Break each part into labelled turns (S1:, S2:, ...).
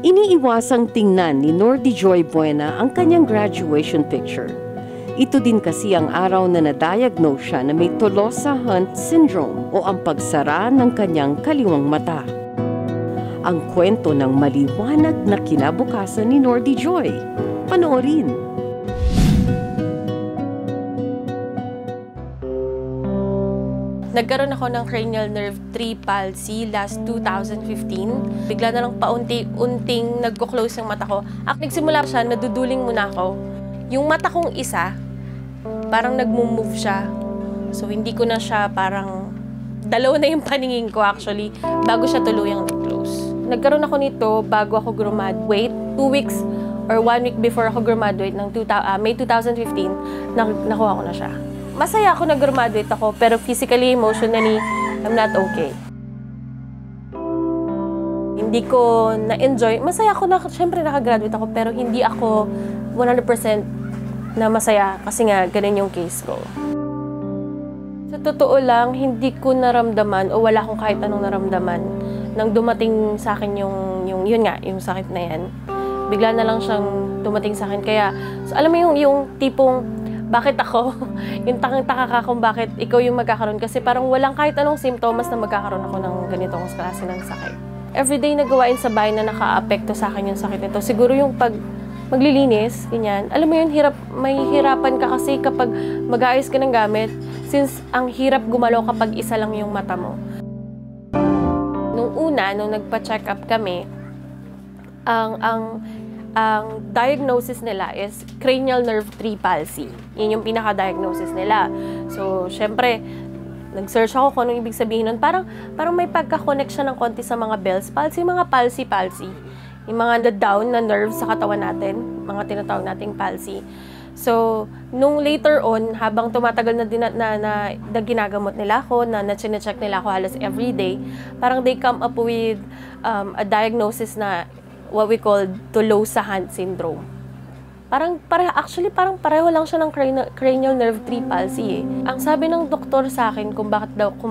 S1: Iniiwasang tingnan ni Nordy Joy Buena ang kanyang graduation picture. Ito din kasi ang araw na na-diagnose siya na may Tolosa-Hunt syndrome o ang pagsara ng kanyang kaliwang mata. Ang kwento ng maliwanag na kinabukasan ni Nordy Joy. Panoorin!
S2: Nagkaroon ako ng cranial nerve 3 palsy last 2015. Bigla na lang paunti-unting nagko-close yung mata ko. Nagsimula siya, naduduling muna ako. Yung mata kong isa, parang nagmo-move siya. So hindi ko na siya parang, dalawa na yung paningin ko actually, bago siya tuluyang nag-close. Nagkaroon ako nito bago ako graduate. 2 weeks or 1 week before ako graduate ng May 2015, nakuha ko na siya. Masaya ako nag-graduate ako, pero physically, emotionally, I'm not okay. Hindi ko na-enjoy. Masaya ako na, syempre nakagraduate ako, pero hindi ako 100% na masaya kasi nga, ganun yung case ko. Sa totoo lang, hindi ko naramdaman o wala akong kahit anong naramdaman nang dumating sa akin yung sakit na yan. Bigla na lang siyang dumating sa akin. Kaya, so, alam mo yung tipong, bakit ako? Yung takang-taka ka kung bakit ikaw yung magkakaroon. Kasi parang walang kahit anong simptomas na magkakaroon ako ng ganitong klase ng sakit. Everyday na gawain sa bahay na naka-apekto sa akin yung sakit nito. Siguro yung pag maglilinis, ganyan. Alam mo yun, may hirapan ka kasi kapag mag-aayos ka ng gamit. Since ang hirap gumalaw kapag isa lang yung mata mo. Nung nagpa-check up kami, ang diagnosis nila is cranial nerve 3 palsy. Yun yung pinaka-diagnosis nila. So, syempre, nag-search ako kung anong ibig sabihin nun. Parang may pagka-connect siya ng konti sa mga Bell's palsy, mga palsy. Yung mga down na nerves sa katawan natin, mga tinatawag nating palsy. So, nung later on, habang tumatagal na ginagamot nila ako, na chinecheck nila ako halos everyday, parang they come up with a diagnosis na what we call Tolosa-Hunt syndrome. Parang pareho lang siya ng cranial nerve 3 palsy eh. Ang sabi ng doktor sa akin kung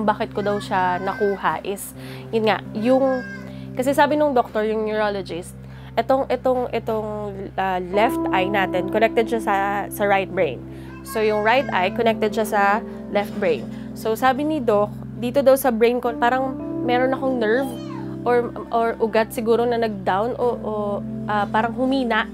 S2: bakit ko daw siya nakuha is, yun nga, kasi sabi ng doktor, yung neurologist, itong left eye natin, connected siya sa right brain. So yung right eye, connected siya sa left brain. So sabi ni doc, dito daw sa brain ko, parang meron akong nerve, or ugat siguro na nag-down o parang humina,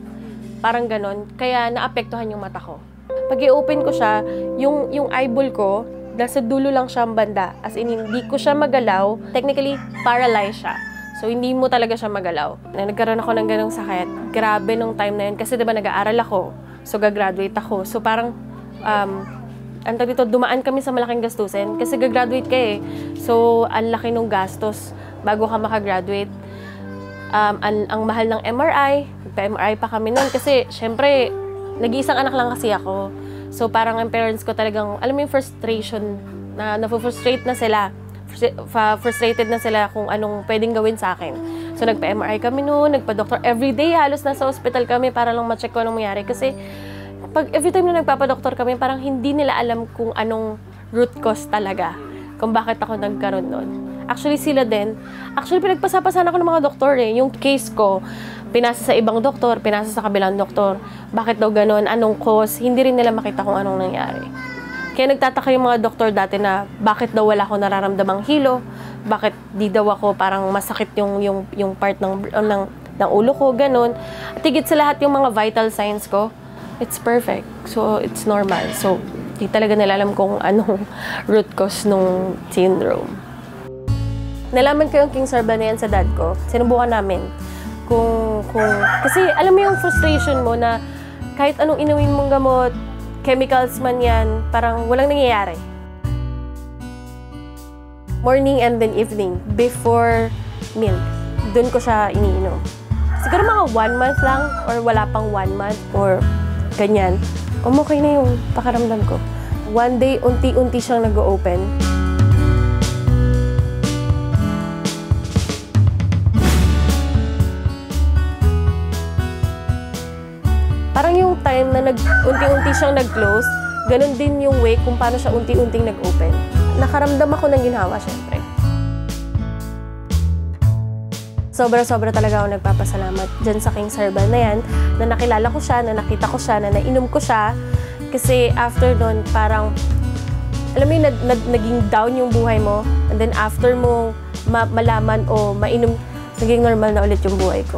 S2: parang ganon. Kaya naapektuhan yung mata ko. Pag i-open ko siya, yung eyeball ko, nasa dulo lang siyang banda. As in, hindi ko siya magalaw. Technically, paralyzed siya. So, hindi mo talaga siya magalaw. Nagkaroon ako ng ganong sakit. Grabe nung time na yun. Kasi diba nag-aaral ako. So, gagraduate ako. So, parang, dumaan kami sa malaking gastusin. Kasi gagraduate ka eh. So, ang laki nung gastos bago ka makagraduate. Ang mahal ng MRI, pa-MRI pa kami noon kasi syempre, nag-iisang anak lang kasi ako. So parang ang parents ko talagang, alam mo yung frustration, na frustrated na sila kung anong pwedeng gawin sa akin. So nagpa-MRI kami noon, nagpa-doktor. Everyday halos nasa hospital kami para lang ma-check ko anong mangyari. Kasi every time na nagpapa-doktor kami, parang hindi nila alam kung anong root cause talaga. Kung bakit ako nagkaroon noon. Actually, sila din. Actually, pinagpasapasan ako ng mga doktor eh. Yung case ko, pinasa sa ibang doktor, pinasa sa kabilang doktor. Bakit daw ganun? Anong cause? Hindi rin nila makita kung anong nangyari. Kaya nagtataka yung mga doktor dati na bakit daw wala akong nararamdamang hilo? Bakit di daw ako parang masakit yung part ng ulo ko? Ganun. At higit sa lahat yung mga vital signs ko, it's perfect. So, it's normal. So, di talaga nila alam kung anong root cause nung syndrome. Nalaman ko yung King Sorbal na yan sa dad ko. Sinubukan namin. Kasi alam mo yung frustration mo na kahit anong inumin mong gamot, chemicals man yan, parang walang nangyayari. Morning and then evening, before meal, dun ko siya iniinom. Siguro mga 1 month lang, or wala pang 1 month, or ganyan. Okay na yung pakaramdam ko. One day, unti-unti siyang nag-open. Parang yung time na unti-unti siyang nag-close, ganun din yung way kung paano siya unti-unting nag-open. Nakaramdam ako ng ginhawa, syempre. Sobra-sobra talaga ako nagpapasalamat dyan sa King's Herbal na yan, na nakilala ko siya, na nakita ko siya, na nainom ko siya. Kasi after nun, parang, alam mo yun, naging down yung buhay mo, and then after mo malaman o mainom, naging normal na ulit yung buhay ko.